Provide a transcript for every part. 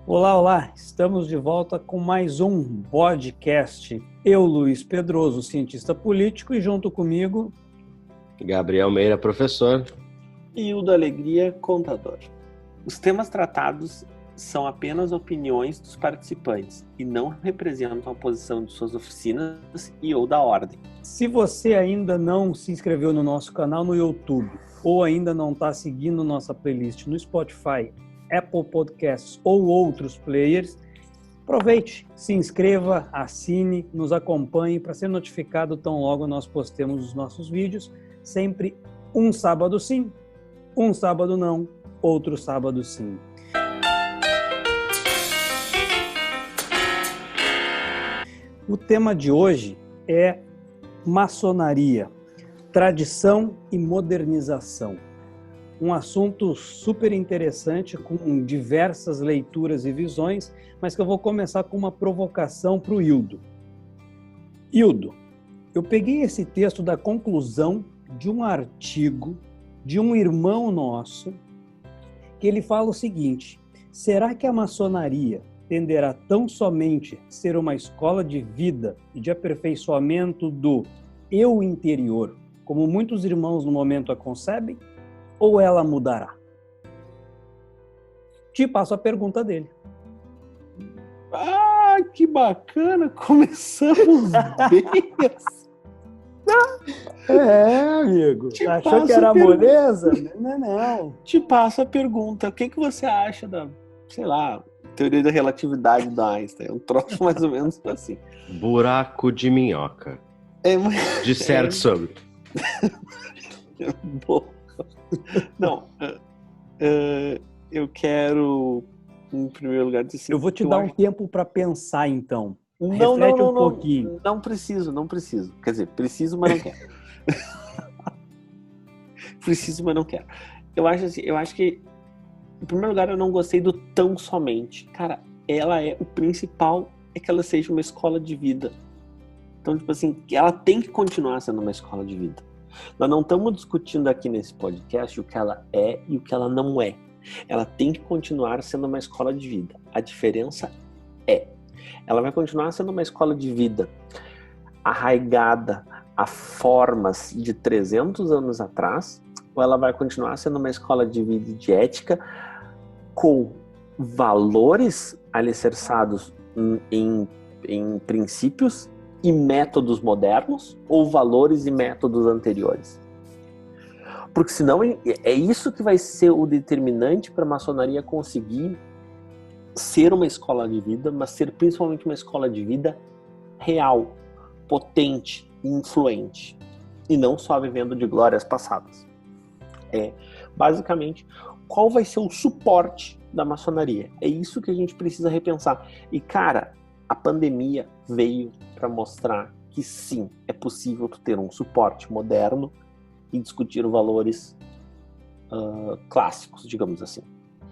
Olá, olá! Estamos de volta com mais um podcast. Eu, Luiz Pedroso, cientista político, e junto comigo... Gabriel Meira, professor. E Hildo Alegria, contador. Os temas tratados são apenas opiniões dos participantes e não representam a posição de suas oficinas e ou da ordem. Se você ainda não se inscreveu no nosso canal no YouTube ou ainda não está seguindo nossa playlist no Spotify, Apple Podcasts ou outros players, aproveite, se inscreva, assine, nos acompanhe para ser notificado tão logo nós postemos os nossos vídeos, sempre um sábado sim, um sábado não, outro sábado sim. O tema de hoje é maçonaria, tradição e modernização. Um assunto super interessante, com diversas leituras e visões, mas que eu vou começar com uma provocação para o Hildo. Hildo, eu peguei esse texto da conclusão de um artigo de um irmão nosso, que ele fala o seguinte: será que a maçonaria tenderá tão somente a ser uma escola de vida e de aperfeiçoamento do eu interior, como muitos irmãos no momento a concebem? Ou ela mudará? Te passo a pergunta dele. Ah, que bacana! Começamos bem. Amigo. Achou que era moleza? Não. Te passo a pergunta. O que você acha da, sei lá, teoria da relatividade da Einstein? É um troço mais ou menos assim. Buraco de minhoca. Disserte sobre. Bom. Não, eu quero, em primeiro lugar, dizer assim, eu vou te dar um tempo para pensar, então. Reflete um pouquinho. Não preciso. Quer dizer, preciso, mas não quero. Preciso, mas não quero. Eu acho que, em primeiro lugar, eu não gostei do tão somente. Cara, o principal é que ela seja uma escola de vida. Então, tipo assim, ela tem que continuar sendo uma escola de vida. Nós não estamos discutindo aqui nesse podcast o que ela é e o que ela não é. Ela tem que continuar sendo uma escola de vida. A diferença é, ela vai continuar sendo uma escola de vida arraigada a formas de 300 anos atrás, ou ela vai continuar sendo uma escola de vida e de ética com valores alicerçados em princípios e métodos modernos ou valores e métodos anteriores? Porque senão é isso que vai ser o determinante para a maçonaria conseguir ser uma escola de vida, mas ser principalmente uma escola de vida real, potente e influente, e não só vivendo de glórias passadas. Basicamente, qual vai ser o suporte da maçonaria? É isso que a gente precisa repensar. E, cara, a pandemia veio para mostrar que sim, é possível tu ter um suporte moderno e discutir valores clássicos, digamos assim.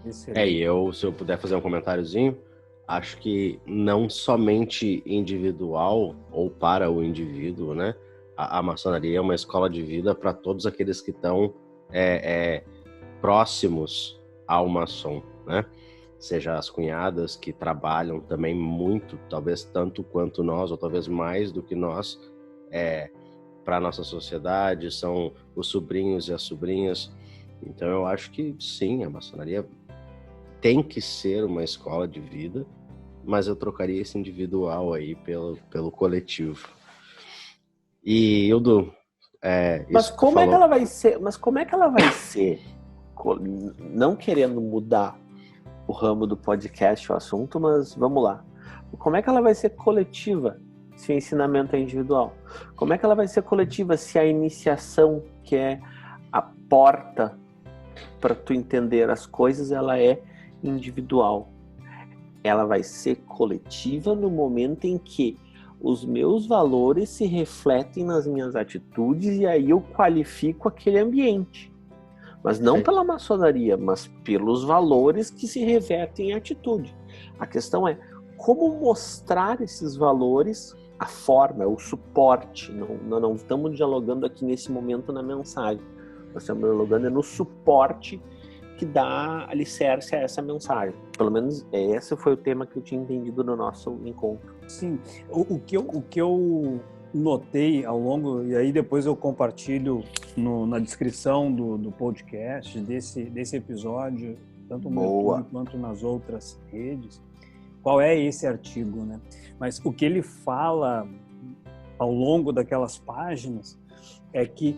E se eu puder fazer um comentáriozinho, acho que não somente individual ou para o indivíduo, né? A maçonaria é uma escola de vida para todos aqueles que estão próximos ao maçom, né? Seja as cunhadas que trabalham também muito, talvez tanto quanto nós, ou talvez mais do que nós, para a nossa sociedade, são os sobrinhos e as sobrinhas. Então eu acho que sim, a maçonaria tem que ser uma escola de vida, mas eu trocaria esse individual aí pelo coletivo. E Hildo, mas como é que ela vai ser? Não querendo mudar o ramo do podcast, o assunto, mas vamos lá. Como é que ela vai ser coletiva se o ensinamento é individual? Como é que ela vai ser coletiva se a iniciação, que é a porta para tu entender as coisas, ela é individual? Ela vai ser coletiva no momento em que os meus valores se refletem nas minhas atitudes e aí eu qualifico aquele ambiente. Mas não pela maçonaria, mas pelos valores que se revertem em atitude. A questão é como mostrar esses valores, a forma, o suporte. Nós não estamos dialogando aqui nesse momento na mensagem. Nós estamos dialogando no suporte que dá alicerce a essa mensagem. Pelo menos esse foi o tema que eu tinha entendido no nosso encontro. Sim, o que eu notei ao longo, e aí depois eu compartilho na descrição do podcast, desse episódio, tanto no YouTube quanto nas outras redes, qual é esse artigo, né? Mas o que ele fala ao longo daquelas páginas é que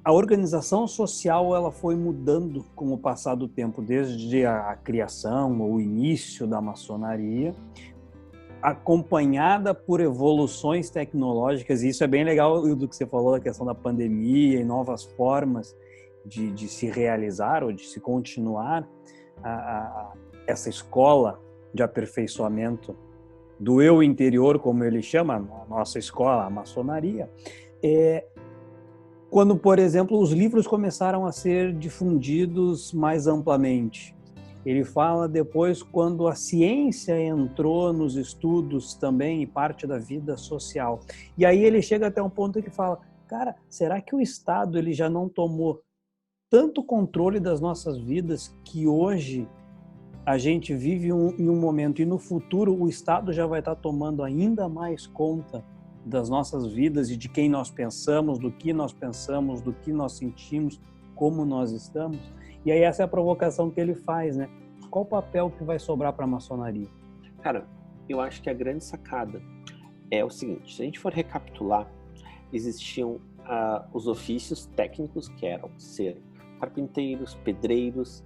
a organização social ela foi mudando com o passar do tempo, desde a criação ou o início da maçonaria, acompanhada por evoluções tecnológicas, e isso é bem legal do que você falou da questão da pandemia e novas formas de se realizar ou de se continuar essa escola de aperfeiçoamento do eu interior, como ele chama, a nossa escola, a maçonaria, quando, por exemplo, os livros começaram a ser difundidos mais amplamente. Ele fala depois quando a ciência entrou nos estudos também e parte da vida social. E aí ele chega até um ponto que fala, cara, será que o Estado ele já não tomou tanto controle das nossas vidas que hoje a gente vive em um momento e no futuro o Estado já vai estar tomando ainda mais conta das nossas vidas e de quem nós pensamos, do que nós sentimos, como nós estamos. E aí essa é a provocação que ele faz, né? Qual o papel que vai sobrar para a maçonaria? Cara, eu acho que a grande sacada é o seguinte, se a gente for recapitular, existiam os ofícios técnicos que eram ser carpinteiros, pedreiros,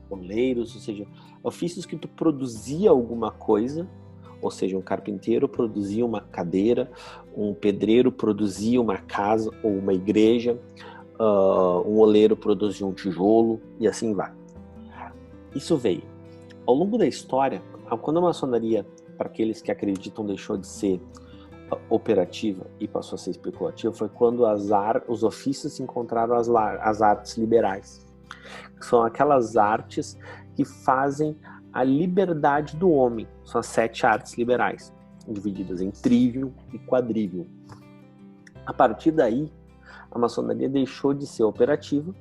boleiros, ou seja, ofícios que tu produzia alguma coisa, ou seja, um carpinteiro produzia uma cadeira, um pedreiro produzia uma casa ou uma igreja, um oleiro produzia um tijolo e assim vai. Isso veio. Ao longo da história, quando a maçonaria, para aqueles que acreditam, deixou de ser operativa e passou a ser especulativa, foi quando os ofícios encontraram as artes liberais. Que são aquelas artes que fazem a liberdade do homem. São as 7 artes liberais, divididas em trivium e quadrivium. A partir daí, a maçonaria deixou de ser operativa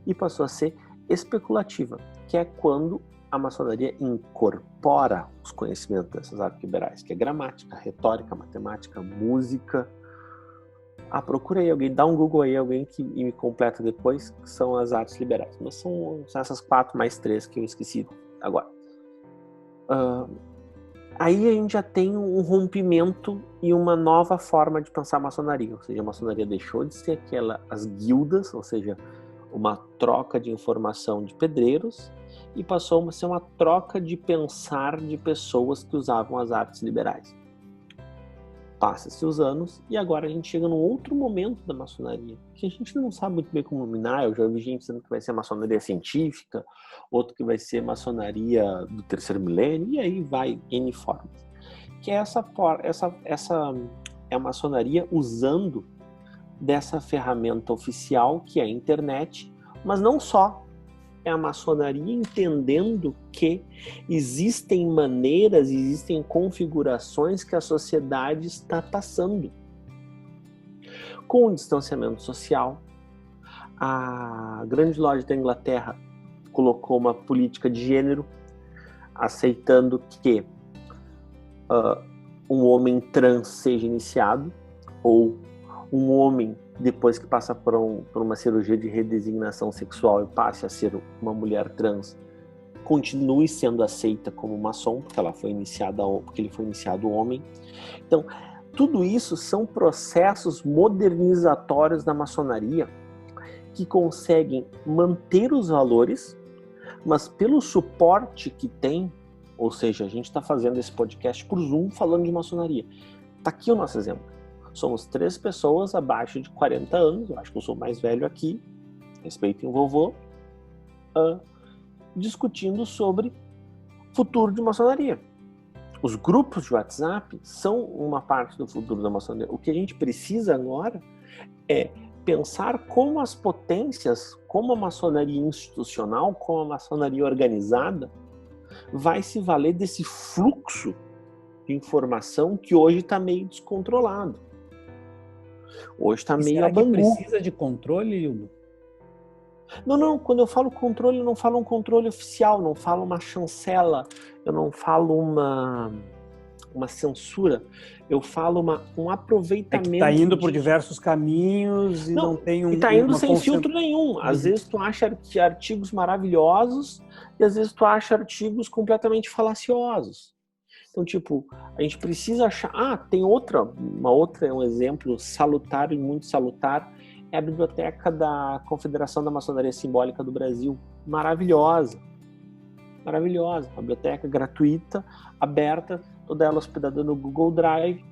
e passou a ser especulativa, que é quando a maçonaria incorpora os conhecimentos dessas artes liberais, que é gramática, retórica, matemática, música. Procura aí alguém, dá um Google aí, alguém que me completa depois, que são as artes liberais. Mas são essas 4 mais 3 que eu esqueci agora. Aí a gente já tem um rompimento e uma nova forma de pensar a maçonaria. Ou seja, a maçonaria deixou de ser as guildas, ou seja, uma troca de informação de pedreiros, e passou a ser uma troca de pensar de pessoas que usavam as artes liberais. Passa-se os anos e agora a gente chega num outro momento da maçonaria, que a gente não sabe muito bem como nominar. Eu já ouvi gente dizendo que vai ser maçonaria científica, outro que vai ser maçonaria do terceiro milênio, e aí vai N formas. Que é essa é a maçonaria usando dessa ferramenta oficial que é a internet, mas não só. É a maçonaria entendendo que existem maneiras, existem configurações que a sociedade está passando. Com o distanciamento social, a grande loja da Inglaterra colocou uma política de gênero, aceitando que um homem trans seja iniciado, ou um homem, depois que passa por uma cirurgia de redesignação sexual e passe a ser uma mulher trans, continue sendo aceita como maçom, porque ele foi iniciado homem. Então, tudo isso são processos modernizatórios da maçonaria que conseguem manter os valores, mas pelo suporte que tem, ou seja, a gente está fazendo esse podcast por Zoom falando de maçonaria. Está aqui o nosso exemplo. Somos 3 pessoas abaixo de 40 anos, eu acho que eu sou mais velho aqui, respeitem o vovô, discutindo sobre futuro de maçonaria. Os grupos de WhatsApp são uma parte do futuro da maçonaria. O que a gente precisa agora é pensar como as potências, como a maçonaria institucional, como a maçonaria organizada, vai se valer desse fluxo de informação que hoje está meio descontrolado. Hoje está meio a bangu. Será que precisa de controle, Hildo? Não, quando eu falo controle, eu não falo um controle oficial, não falo uma chancela, eu não falo uma censura, eu falo um aproveitamento. É que tá indo por diversos caminhos e não tem E tá indo sem filtro nenhum. Às vezes tu acha artigos maravilhosos e às vezes tu acha artigos completamente falaciosos. Então, tipo, a gente precisa achar... tem um exemplo salutar e muito salutar, é a biblioteca da Confederação da Maçonaria Simbólica do Brasil. Maravilhosa. Maravilhosa. Uma biblioteca gratuita, aberta, toda ela hospedada no Google Drive,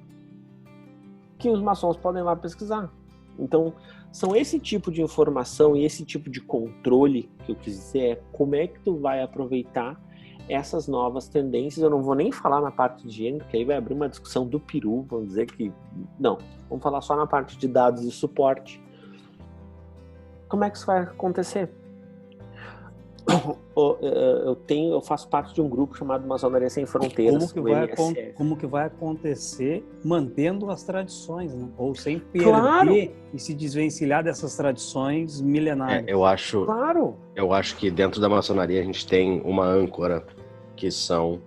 que os maçons podem lá pesquisar. Então, são esse tipo de informação e esse tipo de controle que eu quis dizer é como é que tu vai aproveitar essas novas tendências. Eu não vou nem falar na parte de gênero, que aí vai abrir uma discussão do peru, vamos dizer que... Não, vamos falar só na parte de dados e suporte. Como é que isso vai acontecer? Eu faço parte de um grupo chamado Maçonaria Sem Fronteiras. Como que vai acontecer mantendo as tradições, né? Ou sem perder e se desvencilhar dessas tradições milenares. Eu acho que dentro da maçonaria a gente tem uma âncora que são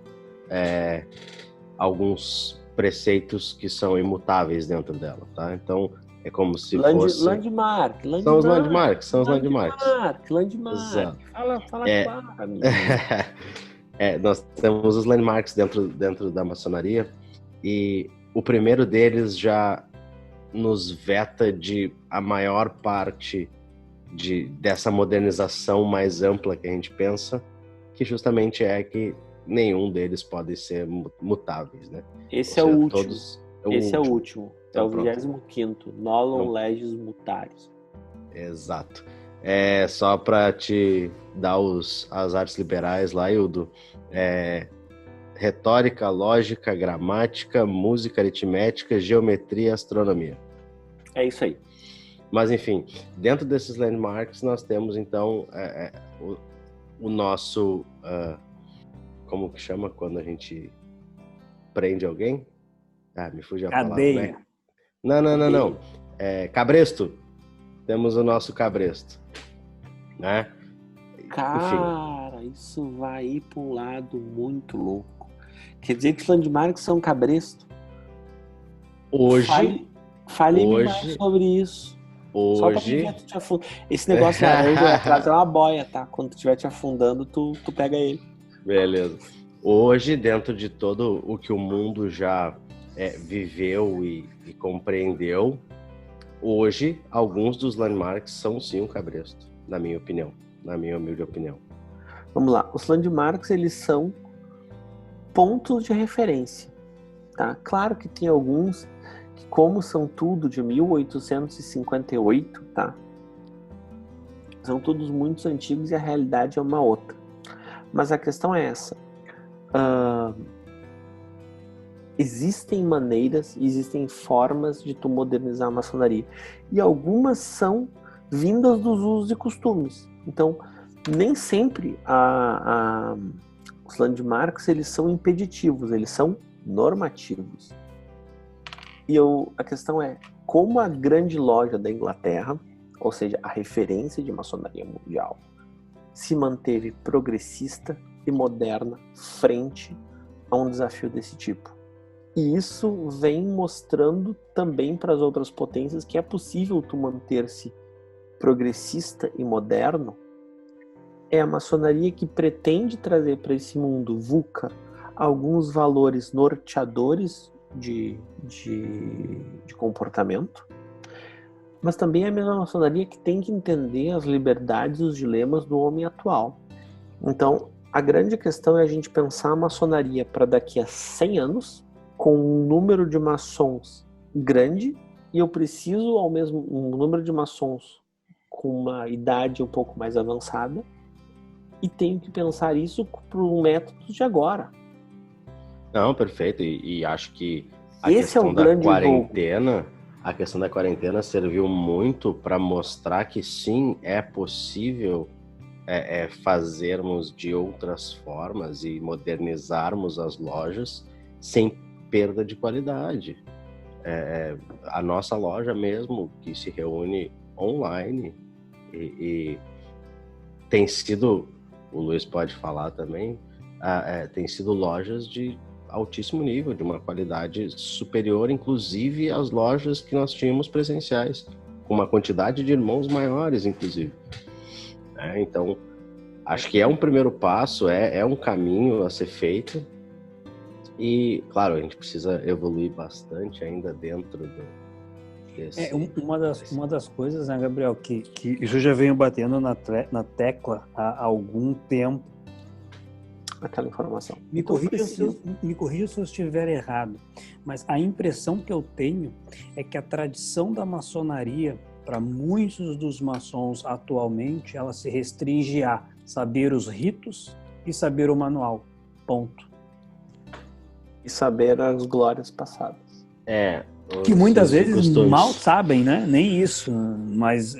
alguns preceitos que são imutáveis dentro dela, tá? Então é como se fosse... Landmark. São os landmarks. Landmark. Fala claro, amigo. Nós temos os landmarks dentro da maçonaria e o primeiro deles já nos veta de a maior parte dessa modernização mais ampla que a gente pensa, que justamente é que nenhum deles pode ser mutáveis, né? Esse é o último. Esse é o último. É o 25º, Nolum Legis Mutaris. Exato. Só para te dar as artes liberais lá, Hildo, retórica, lógica, gramática, música, aritmética, geometria, astronomia. É isso aí. Mas, enfim, dentro desses landmarks nós temos, então, o nosso... como que chama quando a gente prende alguém? Me fugiu a Cadeia. palavra, né? Não. Cabresto. Temos o nosso cabresto, né? Cara, enfim. Isso vai ir para um lado muito louco. Quer dizer que os landmarks são cabresto? Fale mais sobre isso. Só pra que te afundar. Esse negócio laranja atrás é uma boia, tá? Quando tu estiver te afundando, tu pega ele. Beleza. Hoje, dentro de todo o que o mundo já viveu e compreendeu, hoje, alguns dos landmarks são sim um cabresto, na minha opinião, na minha humilde opinião. Vamos lá. Os landmarks, eles são pontos de referência, tá? Claro que tem alguns que, como são tudo de 1858, tá? São todos muito antigos e a realidade é uma outra. Mas a questão é essa. Existem maneiras, existem formas de tu modernizar a maçonaria. E algumas são vindas dos usos e costumes. Então, nem sempre os landmarks eles são impeditivos, eles são normativos. E a questão é, como a grande loja da Inglaterra, ou seja, a referência de maçonaria mundial, se manteve progressista e moderna frente a um desafio desse tipo. E isso vem mostrando também para as outras potências que é possível tu manter-se progressista e moderno. É a maçonaria que pretende trazer para esse mundo VUCA alguns valores norteadores de comportamento, mas também é a mesma maçonaria que tem que entender as liberdades e os dilemas do homem atual. Então, a grande questão é a gente pensar a maçonaria para daqui a 100 anos, com um número de maçons grande, e eu preciso um número de maçons com uma idade um pouco mais avançada, e tenho que pensar isso para um método de agora. Não, perfeito, e acho que a questão da quarentena serviu muito para mostrar que sim, é possível fazermos de outras formas e modernizarmos as lojas sem perda de qualidade. A nossa loja mesmo, que se reúne online e tem sido, o Luiz pode falar também, tem sido lojas de altíssimo nível, de uma qualidade superior, inclusive às lojas que nós tínhamos presenciais, com uma quantidade de irmãos maiores, inclusive. Então, acho que é um primeiro passo, é um caminho a ser feito. E, claro, a gente precisa evoluir bastante ainda dentro desse... Uma das coisas, né, Gabriel, que isso eu já venho batendo na tecla há algum tempo. Aquela informação. Me corrija se eu estiver errado, mas a impressão que eu tenho é que a tradição da maçonaria, para muitos dos maçons atualmente, ela se restringe a saber os ritos e saber o manual. Ponto. E saber as glórias passadas. Que muitas vezes mal sabem, né? Nem isso. Mas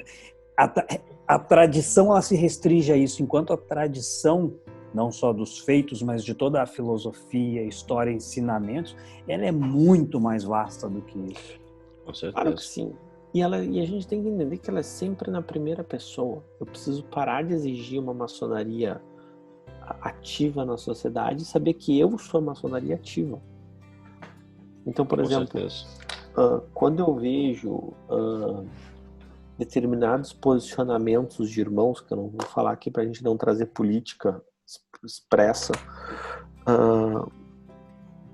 a tradição, ela se restringe a isso, enquanto a tradição, não só dos feitos, mas de toda a filosofia, história, ensinamentos, ela é muito mais vasta do que isso. Com certeza. Claro que sim. E a gente tem que entender que ela é sempre na primeira pessoa. Eu preciso parar de exigir uma maçonaria ativa na sociedade e saber que eu sou a maçonaria ativa. Então, por exemplo, quando eu vejo determinados posicionamentos de irmãos, que eu não vou falar aqui para a gente não trazer política expressa,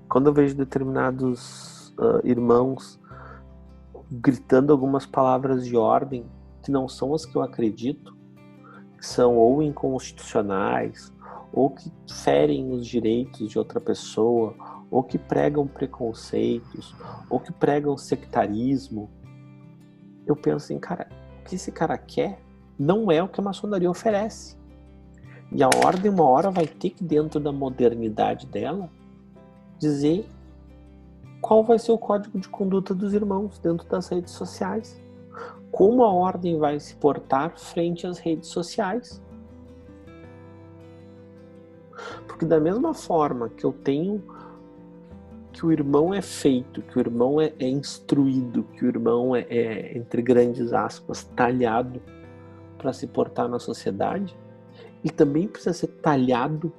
quando eu vejo determinados irmãos gritando algumas palavras de ordem que não são as que eu acredito, que são ou inconstitucionais, ou que ferem os direitos de outra pessoa, ou que pregam preconceitos, ou que pregam sectarismo, eu penso assim, cara, o que esse cara quer não é o que a maçonaria oferece. E a ordem, uma hora, vai ter que, dentro da modernidade dela, dizer qual vai ser o código de conduta dos irmãos dentro das redes sociais. Como a ordem vai se portar frente às redes sociais. Porque da mesma forma que eu tenho que o irmão é feito, que o irmão é instruído, que o irmão é, entre grandes aspas, talhado para se portar na sociedade, ele também precisa ser talhado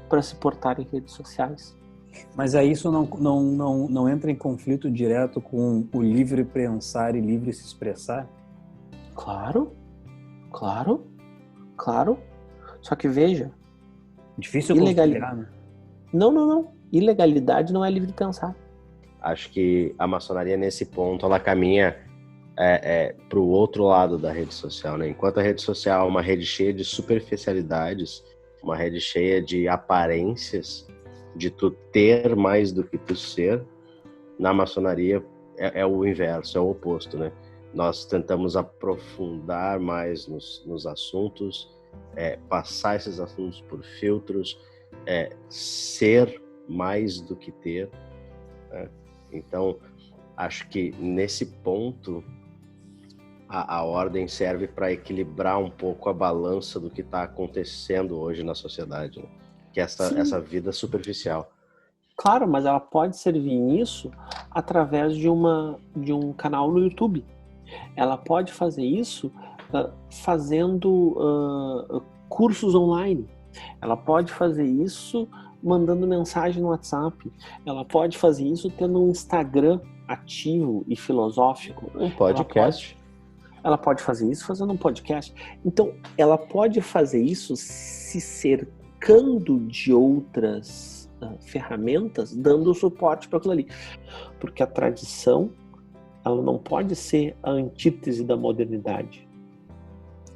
para se portar em redes sociais. Mas aí isso não entra em conflito direto com o livre pensar e livre se expressar? Claro. Só que veja, difícil conciliar, né? Não. Ilegalidade não é livre pensar. Acho que a maçonaria, nesse ponto, ela caminha para o outro lado da rede social, né? Enquanto a rede social é uma rede cheia de superficialidades, uma rede cheia de aparências, de tu ter mais do que tu ser, na maçonaria é o inverso, é o oposto, né? Nós tentamos aprofundar mais nos assuntos, passar esses assuntos por filtros, ser mais do que ter, né? Então, acho que nesse ponto a ordem serve para equilibrar um pouco a balança do que está acontecendo hoje na sociedade, né? Que é essa vida superficial. Claro, mas ela pode servir nisso através de um canal no YouTube. Ela pode fazer isso fazendo cursos online. Ela pode fazer isso mandando mensagem no WhatsApp. Ela pode fazer isso tendo um Instagram ativo e filosófico. Um podcast. Ela pode fazer isso fazendo um podcast. Então, ela pode fazer isso se cercando de outras ferramentas, dando suporte para aquilo ali. Porque a tradição, ela não pode ser a antítese da modernidade.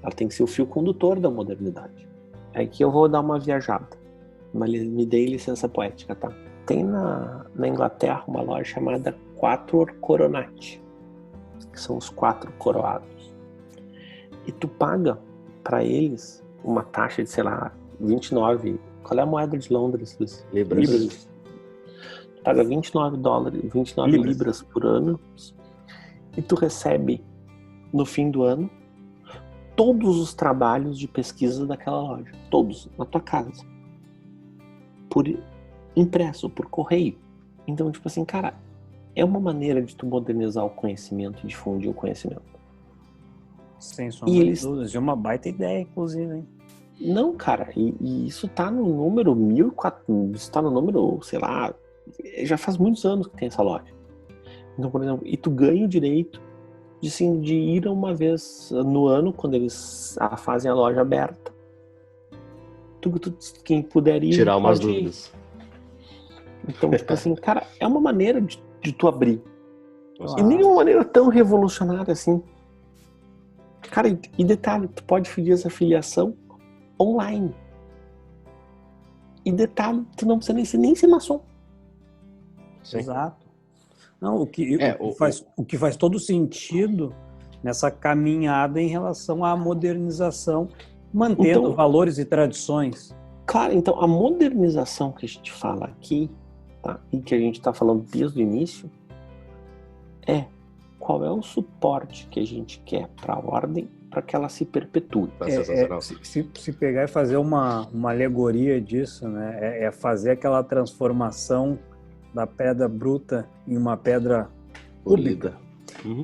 Ela tem que ser o fio condutor da modernidade. Aqui eu vou dar uma viajada. Me dei licença poética, tá? Tem na Inglaterra uma loja chamada Quattro Coronati, que são os 4 coroados. E tu paga para eles uma taxa de, sei lá, 29... Qual é a moeda de Londres, Luiz? Libras. Tu paga $29 libras por ano, e tu recebe, no fim do ano, todos os trabalhos de pesquisa daquela loja. Todos, na tua casa. Por impresso, por correio. Então, tipo assim, cara, é uma maneira de tu modernizar o conhecimento e difundir o conhecimento. Sem sombra de dúvidas. É uma baita ideia, inclusive, hein? Não, cara, e isso tá no número 1.400, isso tá no número, sei lá, já faz muitos anos que tem essa loja. Então, por exemplo, e tu ganha o direito de, assim, de ir uma vez no ano, quando eles fazem a loja aberta. Quem puder ir, Tirar umas pode ir. dúvidas. Então, tipo assim, cara, é uma maneira de tu abrir. Claro. E nem uma maneira tão revolucionária assim. Cara, e detalhe, tu pode pedir essa filiação online. E detalhe, tu não precisa nem ser maçom. Sim. Exato. Não, o que faz todo sentido nessa caminhada em relação à modernização, mantendo Então, valores e tradições. Claro, então a modernização que a gente fala aqui, tá, e que a gente está falando desde o início, é qual é o suporte que a gente quer para a ordem para que ela se perpetue. Se pegar e fazer uma alegoria disso, né, é fazer aquela transformação da pedra bruta em uma pedra cúbica,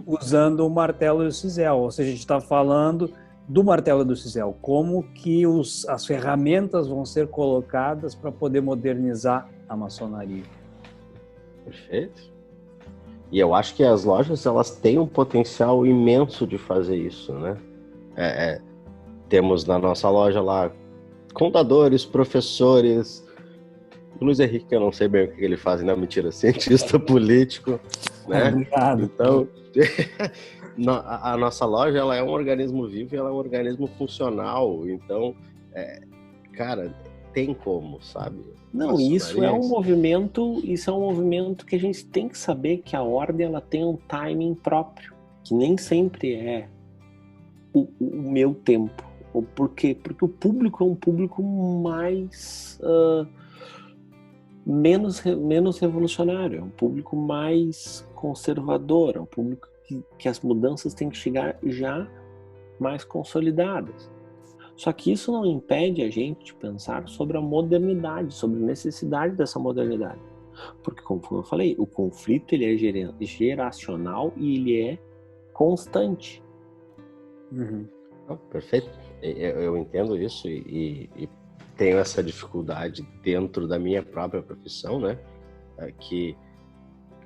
usando o martelo e o cisel. Ou seja, a gente está falando do martelo e do cisel, como que as ferramentas vão ser colocadas para poder modernizar a maçonaria. Perfeito. E eu acho que as lojas, elas têm um potencial imenso de fazer isso, né? Temos na nossa loja lá contadores, professores. O Luiz Henrique, eu não sei bem o que ele faz, não, mentira, cientista político, né? Obrigado. Então, a nossa loja, ela é um organismo vivo, ela é um organismo funcional. Então, cara, tem como, sabe? Não, isso é um movimento que a gente tem que saber que a ordem ela tem um timing próprio, que nem sempre é o meu tempo. Por quê? Porque o público é um público mais menos revolucionário, é um público mais conservador, é um público que as mudanças têm que chegar já mais consolidadas. Só que isso não impede a gente de pensar sobre a modernidade, sobre a necessidade dessa modernidade. Porque, como eu falei, o conflito ele é geracional e ele é constante. Uhum. Oh, perfeito. Eu entendo isso e tenho essa dificuldade dentro da minha própria profissão, né? Que,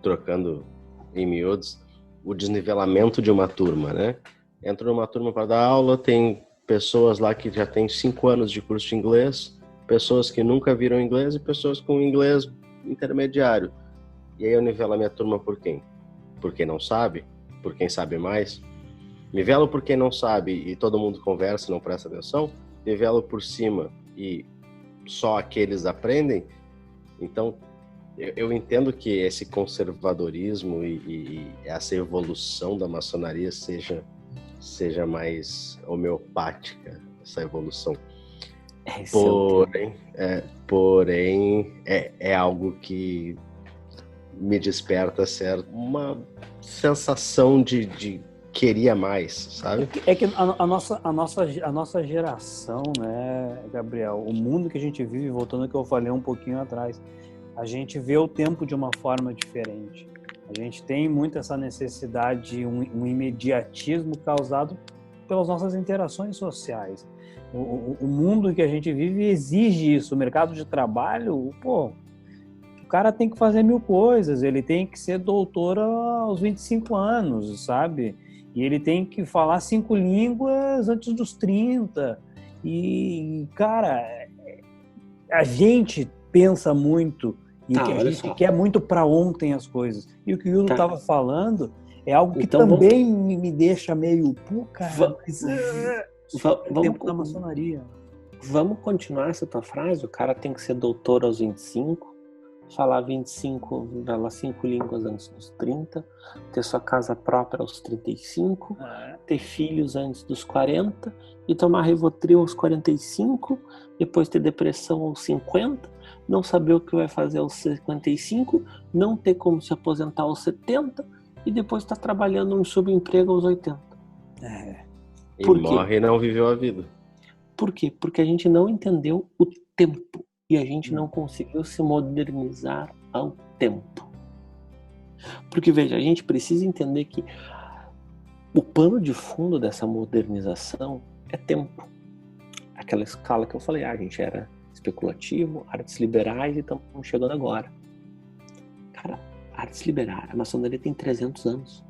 trocando em miúdos, o desnivelamento de uma turma, né? Entro numa turma para dar aula, tem pessoas lá que já têm 5 anos de curso de inglês, pessoas que nunca viram inglês e pessoas com inglês intermediário. E aí eu nivelo a minha turma por quem? Por quem não sabe? Por quem sabe mais? Nivelo por quem não sabe e todo mundo conversa e não presta atenção? Nivelo por cima e só aqueles aprendem? Então, eu entendo que esse conservadorismo e essa evolução da maçonaria seja mais homeopática, essa evolução. Porém, é algo que me desperta uma sensação de queria mais, sabe? É que a nossa geração, né, Gabriel, o mundo que a gente vive, voltando ao que eu falei um pouquinho atrás, a gente vê o tempo de uma forma diferente. A gente tem muito essa necessidade, um imediatismo causado pelas nossas interações sociais. O mundo que a gente vive exige isso. O mercado de trabalho, o cara tem que fazer 1000 coisas, ele tem que ser doutor aos 25 anos, sabe? E ele tem que falar 5 línguas antes dos 30. E, cara, a gente pensa muito e a gente quer muito para ontem as coisas. E o que o Yulo estava falando é algo que então, também me deixa meio... tempo da maçonaria. Vamos continuar essa tua frase? O cara tem que ser doutor aos 25, falar 5 línguas antes dos 30, ter sua casa própria aos 35, ter filhos antes dos 40 e tomar Rivotril aos 45, depois ter depressão aos 50, não saber o que vai fazer aos 55, não ter como se aposentar aos 70 e depois estar trabalhando em subemprego aos 80. E morre e não viveu a vida. Por quê? Porque a gente não entendeu o tempo e a gente não conseguiu se modernizar ao tempo. Porque, veja, a gente precisa entender que o pano de fundo dessa modernização é tempo. aquela escala que eu falei, a gente era especulativo, artes liberais e estamos chegando agora. Cara, artes liberais, a maçonaria tem 300 anos.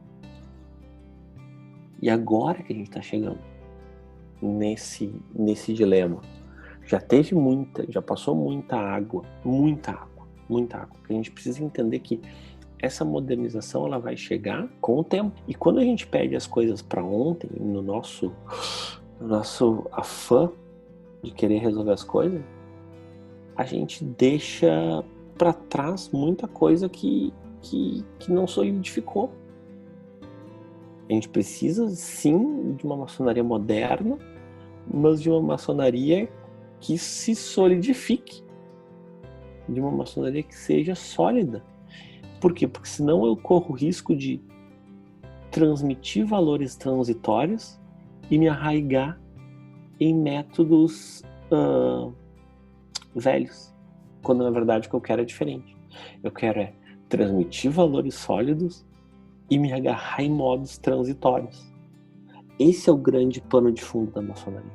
E agora que a gente está chegando nesse dilema. Já passou muita água. Porque a gente precisa entender que essa modernização ela vai chegar com o tempo. E quando a gente pede as coisas para ontem, no nosso afã de querer resolver as coisas, a gente deixa para trás muita coisa que não solidificou. A gente precisa, sim, de uma maçonaria moderna, mas de uma maçonaria que se solidifique. De uma maçonaria que seja sólida. Por quê? Porque senão eu corro o risco de transmitir valores transitórios e me arraigar em métodos velhos, quando na verdade o que eu quero é diferente. Eu quero transmitir valores sólidos e me agarrar em modos transitórios. Esse é o grande pano de fundo da maçonaria.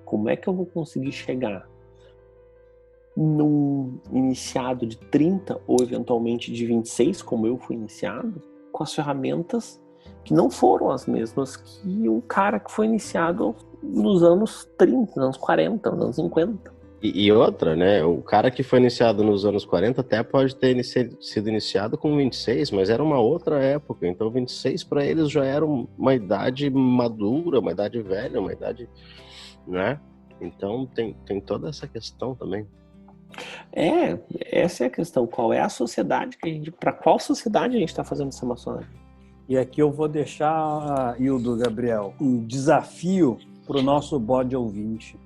Como é que eu vou conseguir chegar num iniciado de 30 ou eventualmente de 26, como eu fui iniciado, com as ferramentas que não foram as mesmas que o cara que foi iniciado nos anos 30, nos anos 40, nos anos 50. E outra, né? O cara que foi iniciado nos anos 40 até pode ter sido iniciado com 26, mas era uma outra época. Então 26 para eles já era uma idade madura, uma idade velha, uma idade, né? Então tem toda essa questão também. Essa é a questão. Qual é a sociedade para qual sociedade a gente está fazendo essa maçonaria? E aqui eu vou deixar, Hildo, Gabriel, um desafio para o nosso bode ouvinte,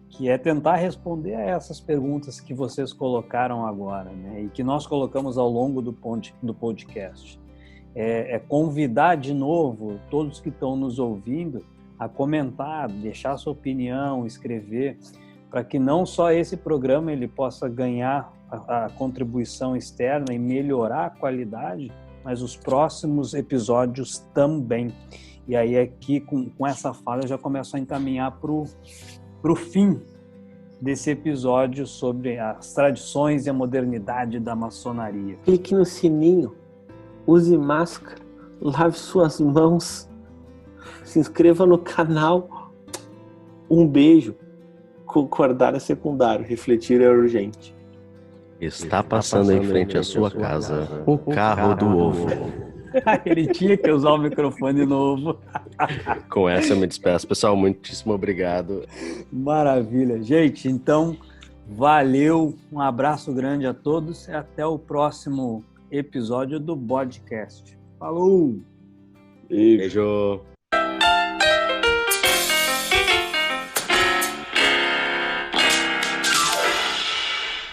que é tentar responder a essas perguntas que vocês colocaram agora, né? E que nós colocamos ao longo do podcast. É convidar de novo todos que estão nos ouvindo a comentar, deixar sua opinião, escrever, para que não só esse programa ele possa ganhar a contribuição externa e melhorar a qualidade, mas os próximos episódios também. E aí aqui, com essa fala, eu já começo a encaminhar para o fim desse episódio sobre as tradições e a modernidade da maçonaria. Clique no sininho, use máscara, lave suas mãos, se inscreva no canal. Um beijo. Concordar é secundário, refletir é urgente. Está passando em frente à sua casa o carro do ovo. Ele tinha que usar o microfone novo. Com essa eu me despeço. Pessoal, muitíssimo obrigado. Maravilha. Gente, então, valeu. Um abraço grande a todos e até o próximo episódio do podcast. Falou! Beijo!